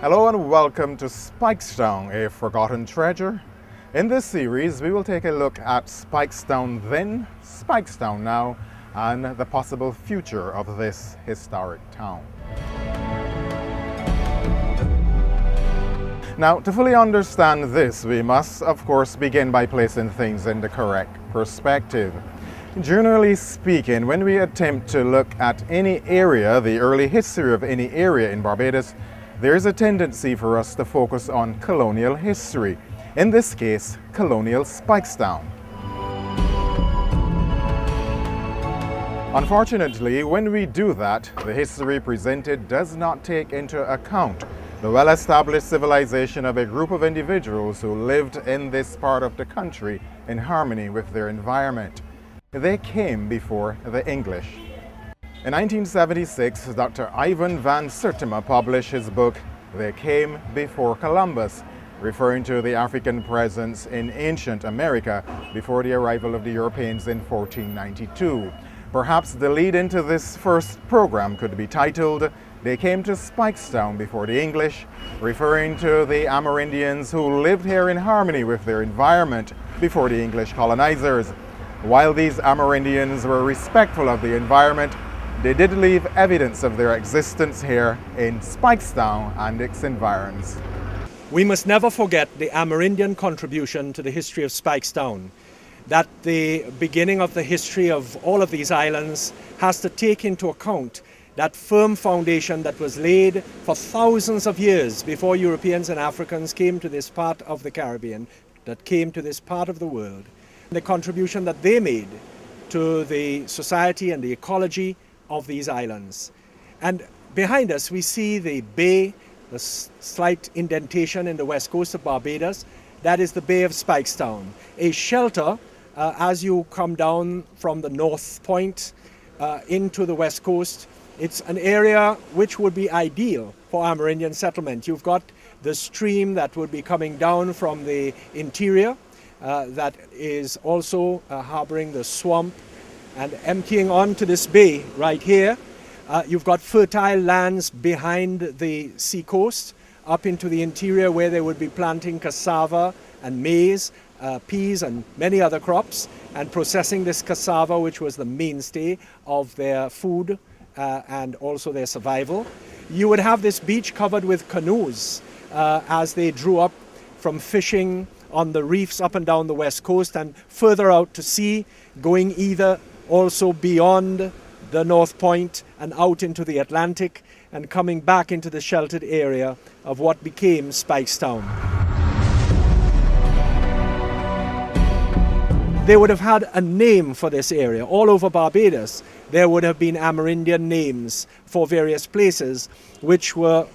Hello and welcome to Speightstown, a forgotten treasure. In this series, we will take a look at Speightstown then, Speightstown now, and the possible future of this historic town. Now, to fully understand this, we must, of course, begin by placing things in the correct perspective. Generally speaking, when we attempt to look at any area, the early history of any area in Barbados, there is a tendency for us to focus on colonial history. In this case, colonial Speightstown. Unfortunately, when we do that, the history presented does not take into account the well-established civilization of a group of individuals who lived in this part of the country in harmony with their environment. They came before the English. In 1976, Dr. Ivan van Sertima published his book, They Came Before Columbus, referring to the African presence in ancient America before the arrival of the Europeans in 1492. Perhaps the lead into this first program could be titled, They Came to Speightstown Before the English, referring to the Amerindians who lived here in harmony with their environment before the English colonizers. While these Amerindians were respectful of the environment, they did leave evidence of their existence here in Speightstown and its environs. We must never forget the Amerindian contribution to the history of Speightstown. That the beginning of the history of all of these islands has to take into account that firm foundation that was laid for thousands of years before Europeans and Africans came to this part of the Caribbean, that came to this part of the world. The contribution that they made to the society and the ecology of these islands. And behind us we see the bay, the slight indentation in the west coast of Barbados. That is the Bay of Speightstown, a shelter as you come down from the north point into the west coast. It's an area which would be ideal for Amerindian settlement. You've got the stream that would be coming down from the interior that is also harboring the swamp and emptying onto this bay right here. You've got fertile lands behind the sea coast up into the interior where they would be planting cassava and maize, peas and many other crops, and processing this cassava, which was the mainstay of their food and also their survival. You would have this beach covered with canoes as they drew up from fishing on the reefs up and down the west coast and further out to sea, going either also beyond the North Point and out into the Atlantic and coming back into the sheltered area of what became Speightstown. They would have had a name for this area. All over Barbados, there would have been Amerindian names for various places which were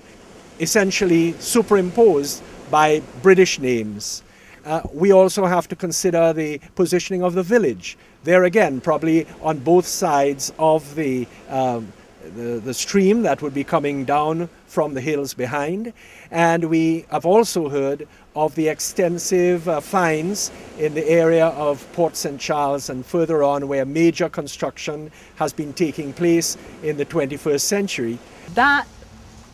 essentially superimposed by British names. We also have to consider the positioning of the village. There again, probably on both sides of the stream that would be coming down from the hills behind. And we have also heard of the extensive finds in the area of Port St. Charles and further on where major construction has been taking place in the 21st century. That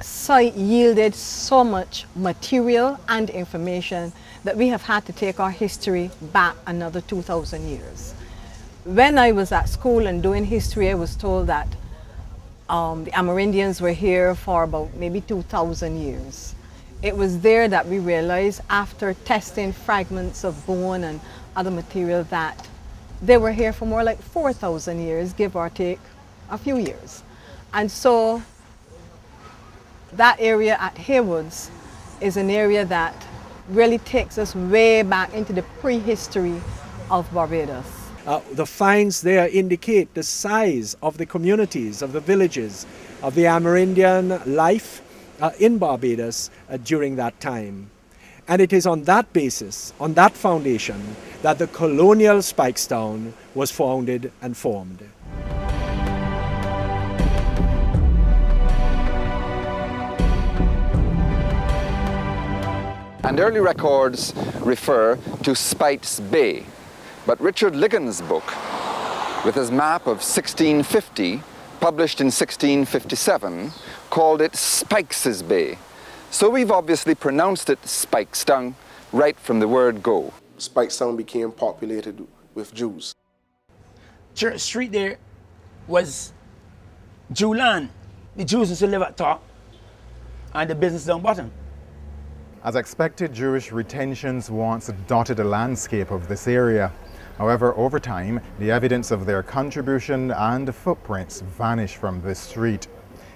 site yielded so much material and information that we have had to take our history back another 2,000 years. When I was at school and doing history, I was told that the Amerindians were here for about maybe 2,000 years. It was there that we realized, after testing fragments of bone and other material, that they were here for more like 4,000 years, give or take a few years. And so that area at Haywoods is an area that really takes us way back into the prehistory of Barbados. The finds there indicate the size of the communities, of the villages, of the Amerindian life in Barbados during that time. And it is on that basis, on that foundation, that the colonial Speightstown was founded and formed. And early records refer to Speight's Bay. But Richard Liggon's book, with his map of 1650, published in 1657, called it Spikes' Bay. So we've obviously pronounced it Speightstown right from the word go. Speightstown became populated with Jews. Church Street there was Jew land. The Jews used to live at top and the business down bottom. As expected, Jewish retentions once dotted the landscape of this area. However, over time, the evidence of their contribution and footprints vanished from this street.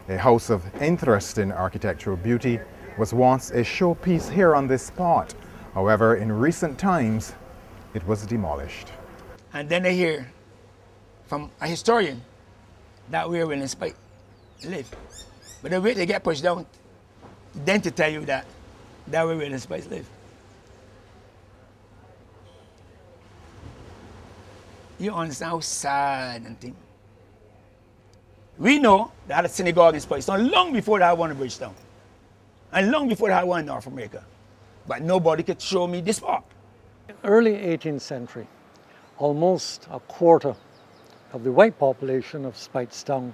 A house of interesting architectural beauty was once a showpiece here on this spot. However, in recent times, it was demolished. And then they hear from a historian that we're in Spike live. But the way they get pushed down, then to tell you that we're in Spike live. You understand how sad and thing. We know they had a synagogue in Speightstown long before they had one in Bridgetown. And long before they had one in North America. But nobody could show me this spot. Early 18th century, almost a quarter of the white population of Speightstown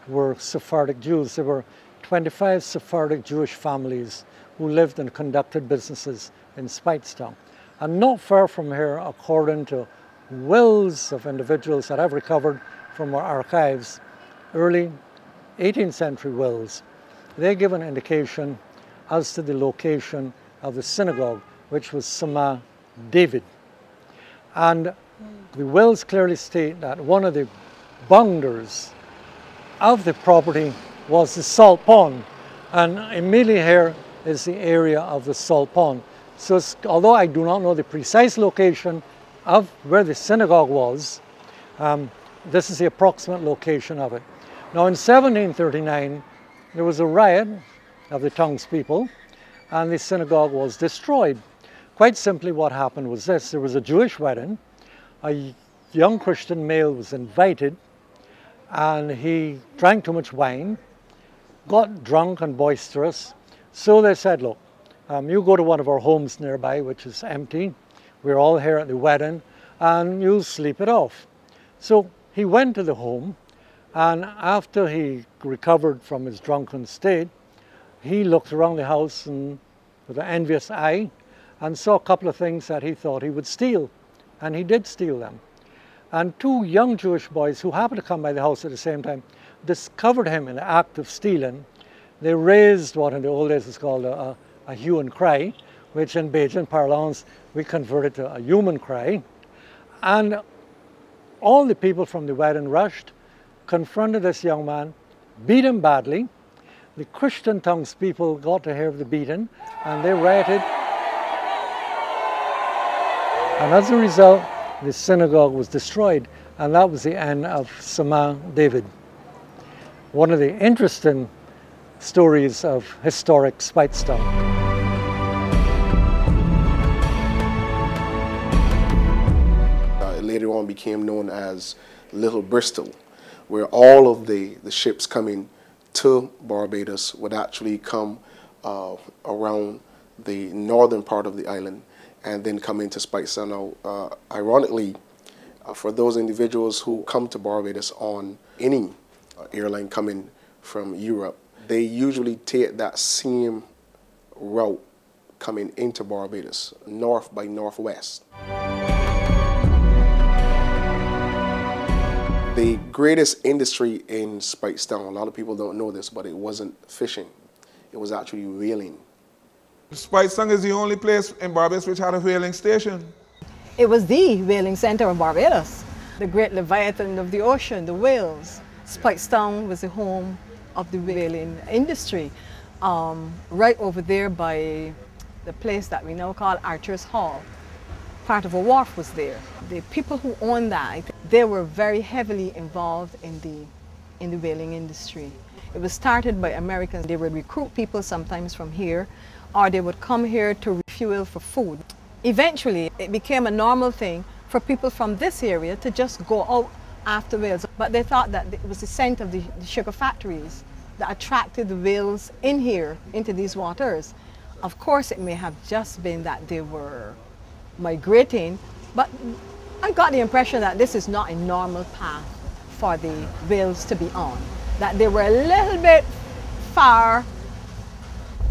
were Sephardic Jews. There were 25 Sephardic Jewish families who lived and conducted businesses in Speightstown. And not far from here, according to wills of individuals that I've recovered from our archives, early 18th century wills, they give an indication as to the location of the synagogue, which was Sama David. And the wills clearly state that one of the boundaries of the property was the salt pond, and immediately here is the area of the salt pond. So although I do not know the precise location of where the synagogue was, this is the approximate location of it. Now in 1739, there was a riot of the townspeople and the synagogue was destroyed. Quite simply what happened was this: there was a Jewish wedding, a young Christian male was invited and he drank too much wine, got drunk and boisterous. So they said, look, you go to one of our homes nearby, which is empty. We're all here at the wedding and you'll sleep it off. So he went to the home, and after he recovered from his drunken state, he looked around the house and with an envious eye and saw a couple of things that he thought he would steal. And he did steal them. And two young Jewish boys who happened to come by the house at the same time discovered him in the act of stealing. They raised what in the old days is called a hue and cry, which in Bajan parlance we converted to a human cry. And all the people from the wedding rushed, confronted this young man, beat him badly. The Christian townspeople got to hear of the beating and they rioted. And as a result, the synagogue was destroyed, and that was the end of Sama David. One of the interesting stories of historic Speightstown. Later on became known as Little Bristol, where all of the ships coming to Barbados would actually come around the northern part of the island and then come into Speightstown. Now, ironically, for those individuals who come to Barbados on any airline coming from Europe, they usually take that same route coming into Barbados, north by northwest. The greatest industry in Speightstown, a lot of people don't know this, but it wasn't fishing. It was actually whaling. Speightstown is the only place in Barbados which had a whaling station. It was the whaling center of Barbados. The great leviathan of the ocean, the whales. Speightstown was the home of the whaling industry. Right over there by the place that we now call Archer's Hall. Part of a wharf was there. The people who owned that, they were very heavily involved in the whaling industry. It was started by Americans. They would recruit people sometimes from here, or they would come here to refuel for food. Eventually, it became a normal thing for people from this area to just go out after whales. But they thought that it was the scent of the sugar factories that attracted the whales in here, into these waters. Of course, it may have just been that they were migrating, but I got the impression that this is not a normal path for the whales to be on. That they were a little bit far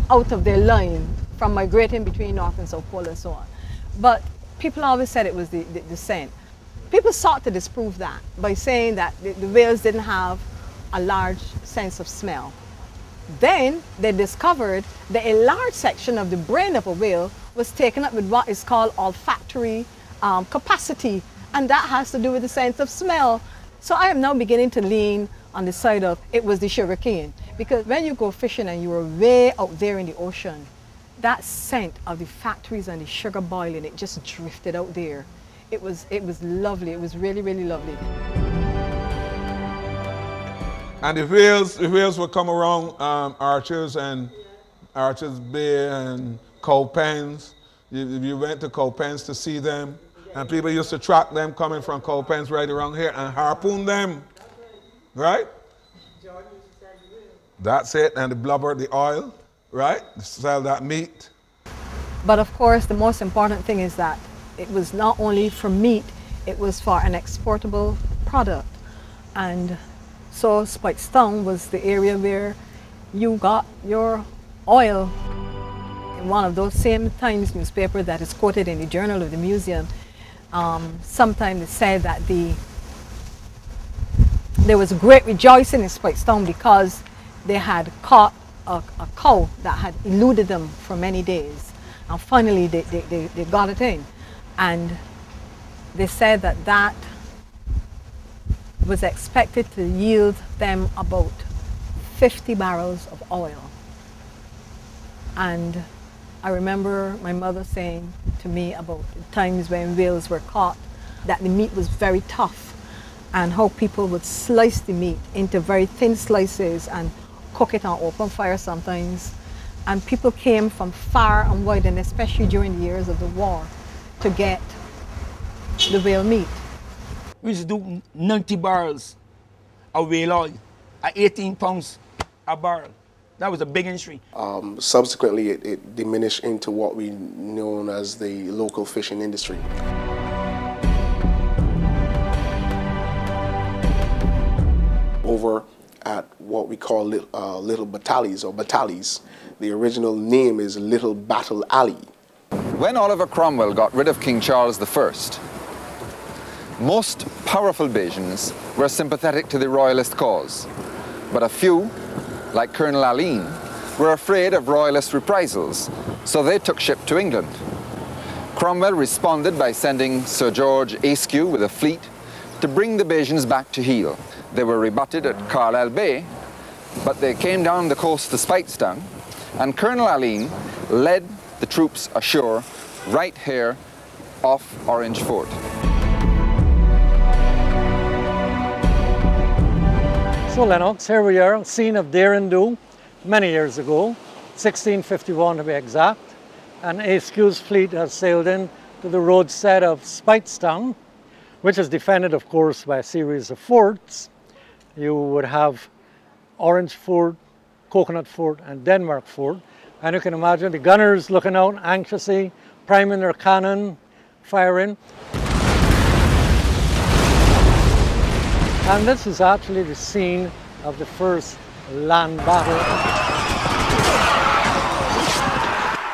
out of their line from migrating between North and South Pole and so on. But people always said it was the scent. People sought to disprove that by saying that the whales didn't have a large sense of smell. Then they discovered that a large section of the brain of a whale was taken up with what is called olfactory capacity, and that has to do with the sense of smell. So I am now beginning to lean on the side of it was the sugarcane, because when you go fishing and you are way out there in the ocean, that scent of the factories and the sugar boiling, it just drifted out there. It was lovely. It was really, really lovely. And the whales would come around Archers and Archers Bay and Cowpens. You went to Cowpens to see them, and people used to track them coming from Cowpens right around here and harpoon them, right? That's it, and the blubber, the oil, right? Sell that meat. But of course, the most important thing is that it was not only for meat, it was for an exportable product. And so Speightstown was the area where you got your oil. In one of those same Times newspaper that is quoted in the Journal of the Museum, sometimes it said that there was great rejoicing in Speightstown because they had caught a cow that had eluded them for many days. And finally they got it in. And they said that that was expected to yield them about 50 barrels of oil. And I remember my mother saying to me about the times when whales were caught, that the meat was very tough, and how people would slice the meat into very thin slices and cook it on open fire sometimes. And people came from far and wide, and especially during the years of the war, to get the whale meat. We used to do 90 barrels of whale oil at 18 pounds a barrel. That was a big industry. Subsequently, it diminished into what we know as the local fishing industry. Over at what we call Little Battalies or Battalies, the original name is Little Battle Alley. When Oliver Cromwell got rid of King Charles I, most powerful Bajans were sympathetic to the royalist cause, but a few, like Colonel Alleyne, were afraid of royalist reprisals, so they took ship to England. Cromwell responded by sending Sir George Ayscue with a fleet to bring the Bajans back to heel. They were rebutted at Carlisle Bay, but they came down the coast to Speightstown, and Colonel Alleyne led the troops ashore right here off Orange Fort. So Lennox, here we are, scene of dare and do, many years ago, 1651 to be exact, and Ayscue's fleet has sailed in to the roadstead of Speightstown, which is defended, of course, by a series of forts. You would have Orange Fort, Coconut Fort, and Denmark Fort, and you can imagine the gunners looking out anxiously, priming their cannon, firing. And this is actually the scene of the first land battle.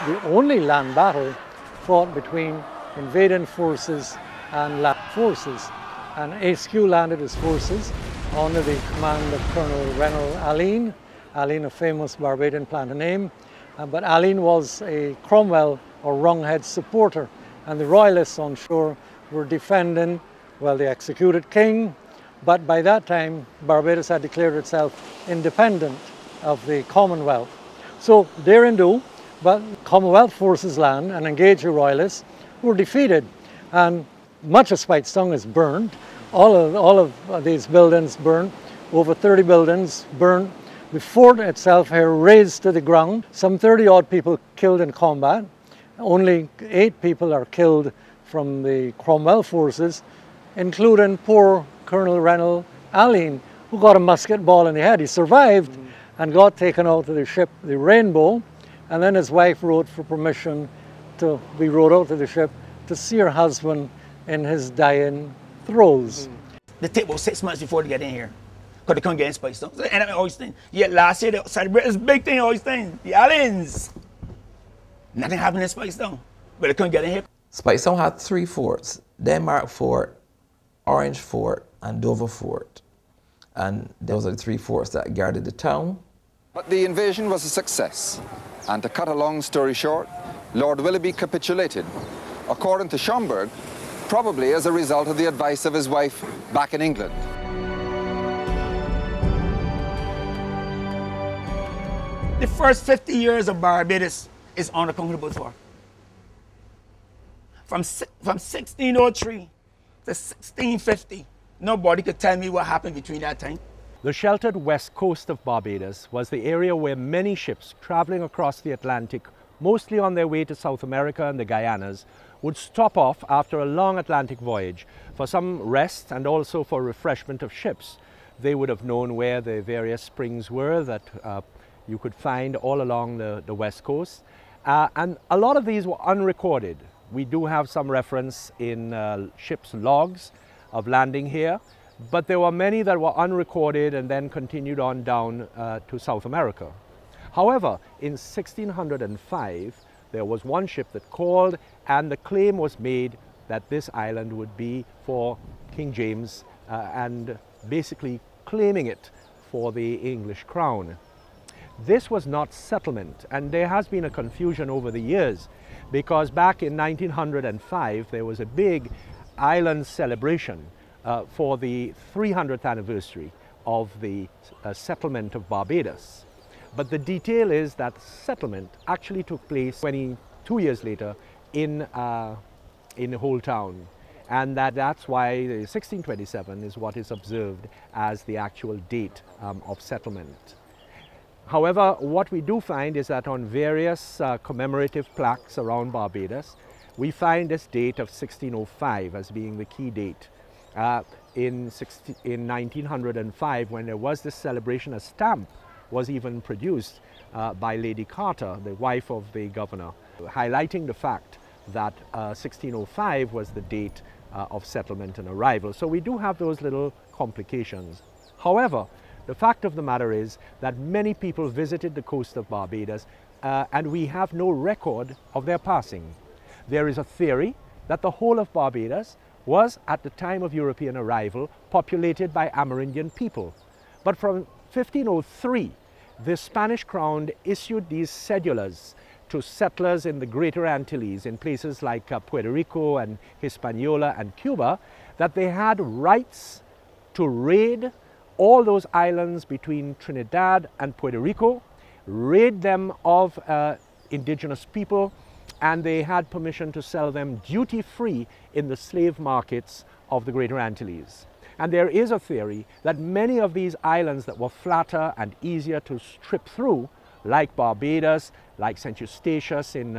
The only land battle fought between invading forces and land forces. And Ayscue landed his forces under the command of Colonel Reynold Alleyne. Alleyne, a famous Barbadian planter name. But Alleyne was a Cromwell or Wronghead supporter. And the royalists on shore were defending, well, the executed king. But by that time, Barbados had declared itself independent of the Commonwealth. So dare and do, but Commonwealth forces land and engage the royalists, who were defeated. And much of Speightstown is burned. All of these buildings burned, over 30 buildings burned. The fort itself here razed to the ground. Some 30-odd people killed in combat. Only 8 people are killed from the Cromwell forces, including poor Colonel Reynold Alleyne, who got a musket ball in the head. He survived and got taken out to the ship, the Rainbow, and then his wife wrote for permission to be rowed out to the ship to see her husband in his dying throes. They take about 6 months before they get in here, because because they couldn't get in Speightstown. So they ended up in Oyster. Yet last year they celebrated this big thing in Oyster, the islands. Nothing happened in Speightstown, but they couldn't get in here. Speightstown had 3 forts: Denmark Fort, Orange Fort, and Dover Fort. And those are the 3 forts that guarded the town. But the invasion was a success. And to cut a long story short, Lord Willoughby capitulated, according to Schomburg, probably as a result of the advice of his wife back in England. The first 50 years of Barbados is unaccountable for. From 1603 to 1650, nobody could tell me what happened between that time. The sheltered west coast of Barbados was the area where many ships traveling across the Atlantic, mostly on their way to South America and the Guyanas, would stop off after a long Atlantic voyage for some rest and also for refreshment of ships. They would have known where the various springs were that you could find all along the west coast. And a lot of these were unrecorded. We do have some reference in ships' logs of landing here, but there were many that were unrecorded and then continued on down to South America. However, in 1605, there was one ship that called, and the claim was made that this island would be for King James and basically claiming it for the English crown. This was not settlement, and there has been a confusion over the years, because back in 1905 there was a big island celebration for the 300th anniversary of the settlement of Barbados. But the detail is that settlement actually took place 22 years later in Old Town, and that's why 1627 is what is observed as the actual date of settlement. However, what we do find is that on various commemorative plaques around Barbados, we find this date of 1605 as being the key date. In 1905, when there was this celebration, a stamp was even produced by Lady Carter, the wife of the governor, highlighting the fact that 1605 was the date of settlement and arrival. So we do have those little complications. However, the fact of the matter is that many people visited the coast of Barbados and we have no record of their passing. There is a theory that the whole of Barbados was, at the time of European arrival, populated by Amerindian people. But from 1503, the Spanish crown issued these cedulars to settlers in the Greater Antilles, in places like Puerto Rico and Hispaniola and Cuba, that they had rights to raid all those islands between Trinidad and Puerto Rico, raid them of indigenous people, and they had permission to sell them duty-free in the slave markets of the Greater Antilles. And there is a theory that many of these islands that were flatter and easier to strip through, like Barbados, like St. Eustatius in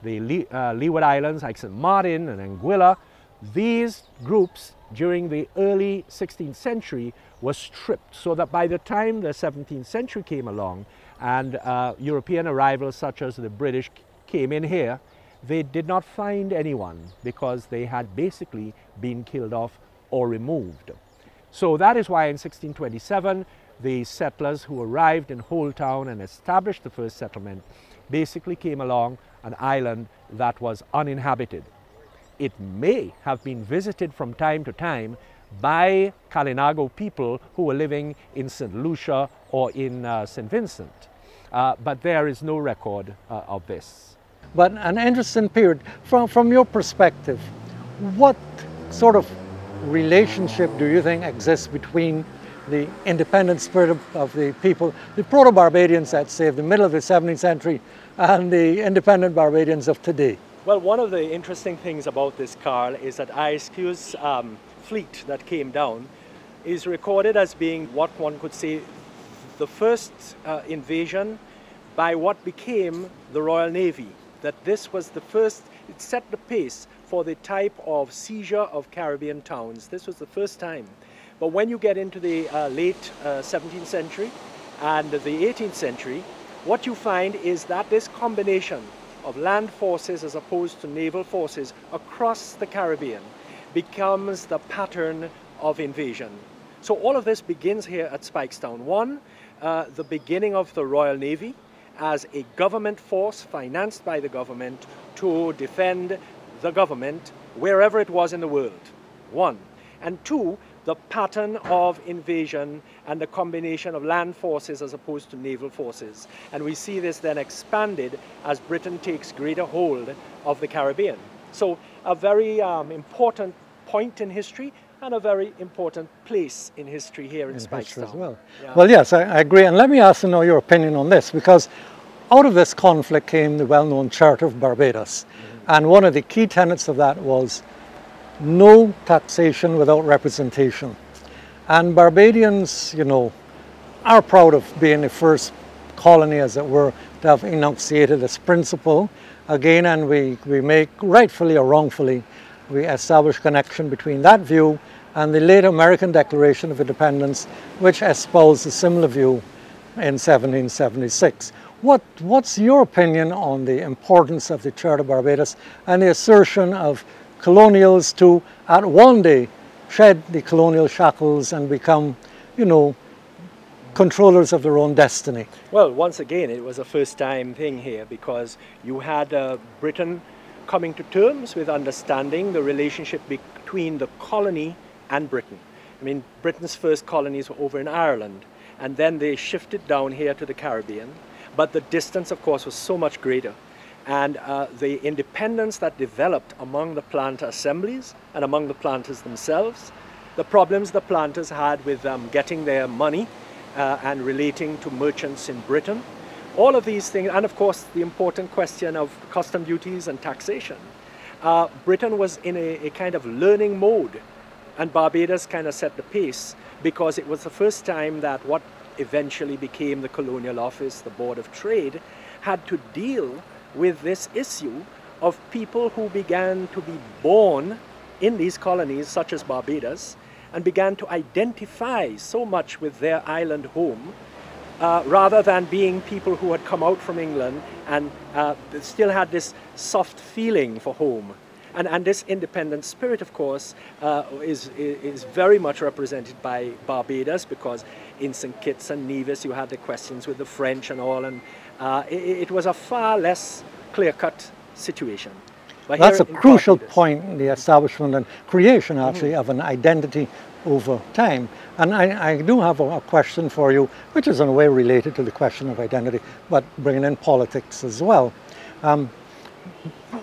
the Leeward Islands, like St. Martin and Anguilla, these groups during the early 16th century were stripped, so that by the time the 17th century came along and European arrivals such as the British came in here, they did not find anyone because they had basically been killed off or removed. So that is why in 1627 the settlers who arrived in Old Town and established the first settlement basically came along an island that was uninhabited. It may have been visited from time to time by Kalinago people who were living in St. Lucia or in St. Vincent, but there is no record of this. But an interesting period. From your perspective, what sort of relationship do you think exists between the independent spirit of the people, the proto-Barbadians, let's say, of the middle of the 17th century, and the independent Barbadians of today? Well, one of the interesting things about this, Carl, is that ISQ's fleet that came down is recorded as being what one could say the first invasion by what became the Royal Navy. That this was the first, it set the pace for the type of seizure of Caribbean towns. This was the first time. But when you get into the late 17th century and the 18th century, what you find is that this combination of land forces as opposed to naval forces across the Caribbean becomes the pattern of invasion. So all of this begins here at Speightstown. One, the beginning of the Royal Navy as a government force financed by the government to defend the government wherever it was in the world. One. And two, the pattern of invasion and the combination of land forces as opposed to naval forces. And we see this then expanded as Britain takes greater hold of the Caribbean. So a very important point in history and a very important place in history here in Speightstown. As well. Yeah. Well, yes, I agree. And let me ask you know your opinion on this, because out of this conflict came the well-known Charter of Barbados. And one of the key tenets of that was no taxation without representation. And Barbadians, you know, are proud of being the first colony, as it were, to have enunciated this principle. Again, and we make, rightfully or wrongfully, we establish connection between that view and the late American Declaration of Independence, which espoused a similar view in 1776. What's your opinion on the importance of the Charter of Barbados and the assertion of colonials to, at one day, shed the colonial shackles and become, you know, controllers of their own destiny? Well, once again, it was a first-time thing here because you had Britain coming to terms with understanding the relationship between the colony and Britain. I mean, Britain's first colonies were over in Ireland, and then they shifted down here to the Caribbean, but the distance, of course, was so much greater. And the independence that developed among the planter assemblies and among the planters themselves, the problems the planters had with getting their money and relating to merchants in Britain, all of these things, and of course the important question of custom duties and taxation. Britain was in a kind of learning mode, and Barbados kind of set the pace because it was the first time that what eventually became the Colonial Office, the Board of Trade, had to deal with this issue of people who began to be born in these colonies, such as Barbados, and began to identify so much with their island home, rather than being people who had come out from England and still had this soft feeling for home. And this independent spirit, of course, is very much represented by Barbados, because in St. Kitts and Nevis you had the questions with the French and all, and it was a far less clear-cut situation. But that's a crucial Barbados, point in the establishment and creation, actually, of an identity over time. And I do have a question for you, which is in a way related to the question of identity, but bringing in politics as well.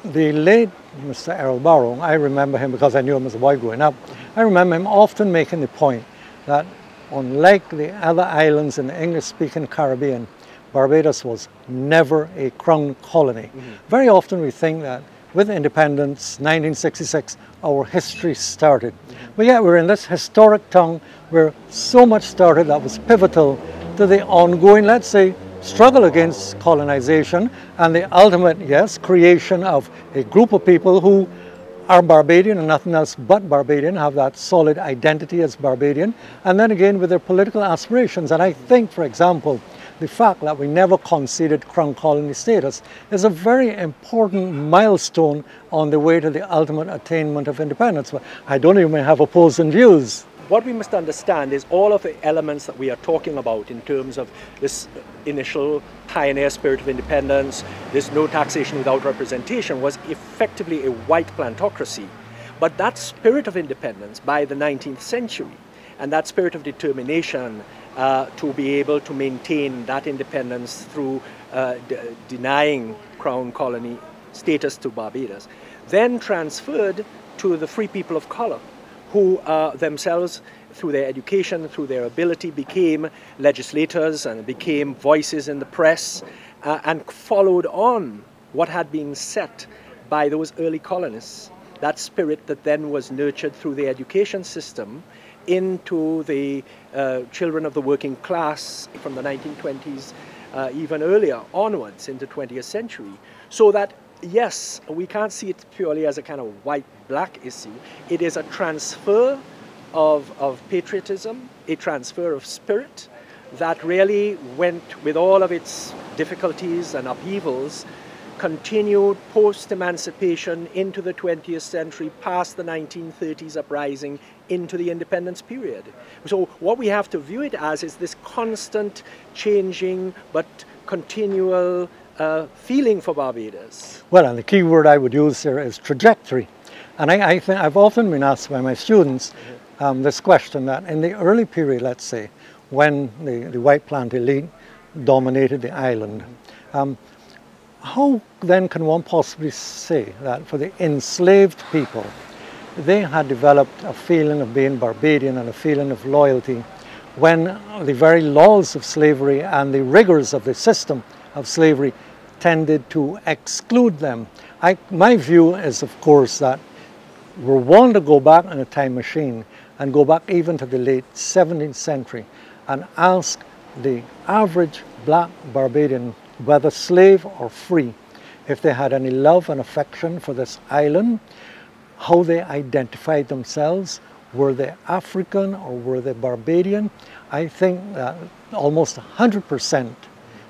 The late Mr. Errol Barrow, I remember him because I knew him as a boy growing up. I remember him often making the point that unlike the other islands in the English-speaking Caribbean, Barbados was never a crown colony. Very often we think that with independence, 1966, our history started. But yet we're in this historic tongue where so much started that was pivotal to the ongoing, let's say, struggle against colonization and the ultimate, yes, creation of a group of people who are Barbadian and nothing else but Barbadian, have that solid identity as Barbadian, and then again with their political aspirations. And I think, for example, the fact that we never conceded crown colony status is a very important milestone on the way to the ultimate attainment of independence. But I don't even have opposing views. What we must understand is all of the elements that we are talking about in terms of this initial pioneer spirit of independence, this no taxation without representation, was effectively a white plantocracy. But that spirit of independence by the 19th century, and that spirit of determination to be able to maintain that independence through denying crown colony status to Barbados, then transferred to the free people of color, who themselves, through their education, through their ability, became legislators and became voices in the press, and followed on what had been set by those early colonists. That spirit that then was nurtured through the education system into the children of the working class from the 1920s, even earlier onwards into 20th century. So that, yes, we can't see it purely as a kind of white-black issue. It is a transfer of patriotism, a transfer of spirit that really went, with all of its difficulties and upheavals, continued post-emancipation into the 20th century, past the 1930s uprising, into the independence period. So what we have to view it as is this constant changing but continual feeling for Barbados. Well, and the key word I would use here is trajectory. And I think I've often been asked by my students this question, that in the early period, let's say, when the white plant elite dominated the island, how then can one possibly say that for the enslaved people, they had developed a feeling of being Barbadian and a feeling of loyalty when the very laws of slavery and the rigors of the system of slavery tended to exclude them? My view is, of course, that we're one to go back in a time machine and go back even to the late 17th century and ask the average black Barbadian, whether slave or free, if they had any love and affection for this island, how they identified themselves. Were they African or were they Barbadian? I think that almost 100%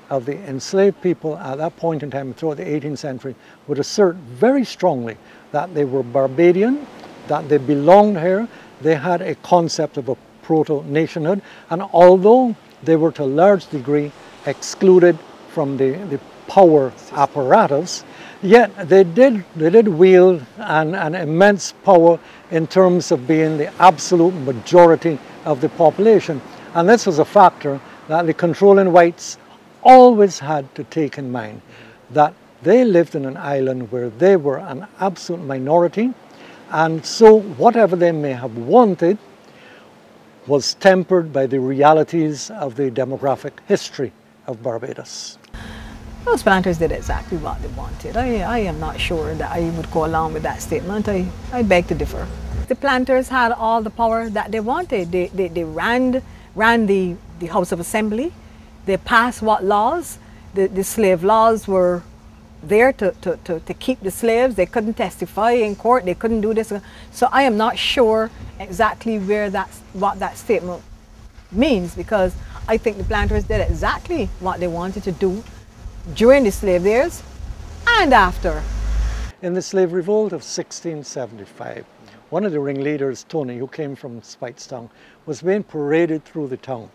of the enslaved people at that point in time throughout the 18th century would assert very strongly that they were Barbadian, that they belonged here. They had a concept of a proto-nationhood, and although they were to a large degree excluded from the power apparatus, yet they did wield an immense power in terms of being the absolute majority of the population. And this was a factor that the controlling whites always had to take in mind, that they lived in an island where they were an absolute minority, and so whatever they may have wanted was tempered by the realities of the demographic history of Barbados. Those planters did exactly what they wanted. I am not sure that I would go along with that statement. I beg to differ. The planters had all the power that they wanted. They ran the House of Assembly. They passed what laws? The slave laws were there to keep the slaves. They couldn't testify in court. They couldn't do this. So I am not sure exactly what that statement means, because I think the planters did exactly what they wanted to do during the slave years and after. In the slave revolt of 1675, one of the ringleaders, Tony, who came from Speightstown, was being paraded through the town.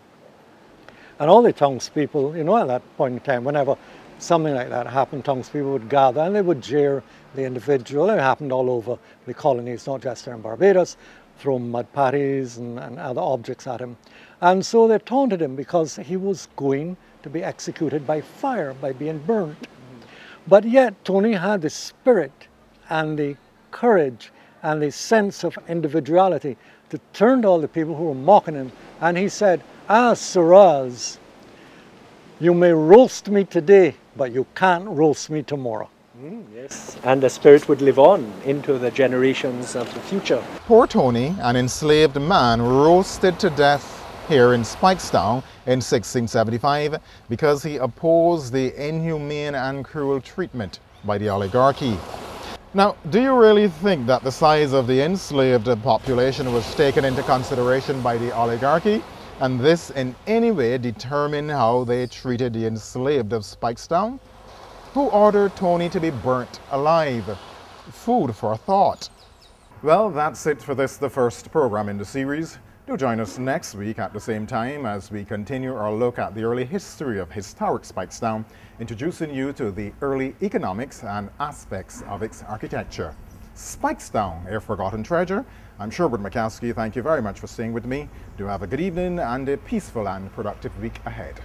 And all the townspeople, you know, at that point in time, whenever something like that happened, townspeople would gather and they would jeer the individual. It happened all over the colonies, not just here in Barbados, throw mud patties and other objects at him. And so they taunted him because he was going to be executed by fire, by being burnt. But yet Tony had the spirit and the courage and the sense of individuality to turn to all the people who were mocking him, and he said, "Ah, sirrahs, you may roast me today, but you can't roast me tomorrow." Yes, and the spirit would live on into the generations of the future. Poor Tony, an enslaved man, roasted to death here in Speightstown in 1675 because he opposed the inhumane and cruel treatment by the oligarchy. Now, do you really think that the size of the enslaved population was taken into consideration by the oligarchy, and this in any way determined how they treated the enslaved of Speightstown? Who ordered Tony to be burnt alive? Food for thought. Well, that's it for this, the first program in the series. Do join us next week at the same time as we continue our look at the early history of historic Speightstown, introducing you to the early economics and aspects of its architecture. Speightstown, a forgotten treasure. I'm Sherwood McCaskey. Thank you very much for staying with me. Do have a good evening and a peaceful and productive week ahead.